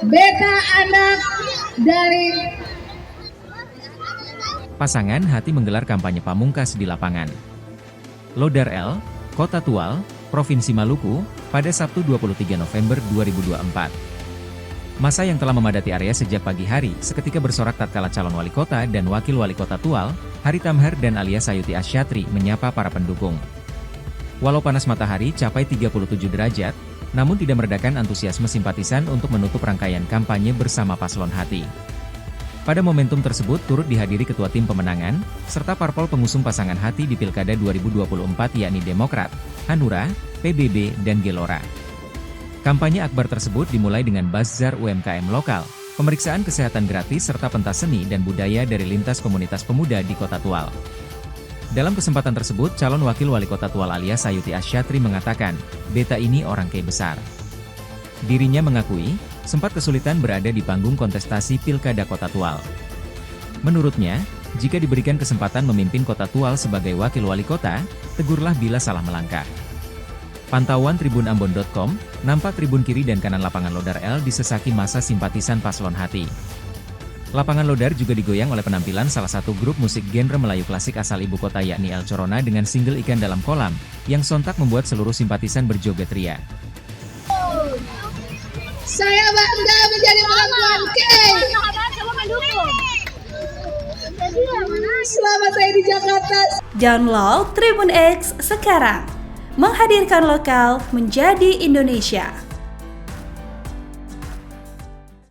beta anak dari Pasangan Hati menggelar kampanye pamungkas di lapangan Lodar L, Kota Tual, Provinsi Maluku, pada Sabtu 23 November 2024. Masa yang telah memadati area sejak pagi hari seketika bersorak tatkala calon wali kota dan wakil wali kota Tual, Hari Tamhar dan Alia Sayuti Asyatri menyapa para pendukung. Walau panas matahari capai 37 derajat, namun tidak meredakan antusiasme simpatisan untuk menutup rangkaian kampanye bersama paslon Hati. Pada momentum tersebut turut dihadiri ketua tim pemenangan, serta parpol pengusung pasangan Hati di Pilkada 2024 yakni Demokrat, Hanura, PBB, dan Gelora. Kampanye akbar tersebut dimulai dengan bazar UMKM lokal, pemeriksaan kesehatan gratis serta pentas seni dan budaya dari lintas komunitas pemuda di Kota Tual. Dalam kesempatan tersebut, calon wakil wali kota Tual Alia Sayuti Asyatri mengatakan, beta ini orang kaya besar. Dirinya mengakui, sempat kesulitan berada di panggung kontestasi Pilkada Kota Tual. Menurutnya, jika diberikan kesempatan memimpin Kota Tual sebagai wakil wali kota, tegurlah bila salah melangkah. Pantauan tribunambon.com, nampak tribun kiri dan kanan lapangan Lodar L disesaki massa simpatisan paslon Hati. Lapangan Lodar juga digoyang oleh penampilan salah satu grup musik genre Melayu klasik asal ibu kota yakni El Corona dengan single Ikan Dalam Kolam, yang sontak membuat seluruh simpatisan berjoget ria. saya bangga menjadi perempuan gay. Selama saya di Jakarta. Download Tribun X sekarang. Menghadirkan lokal menjadi Indonesia.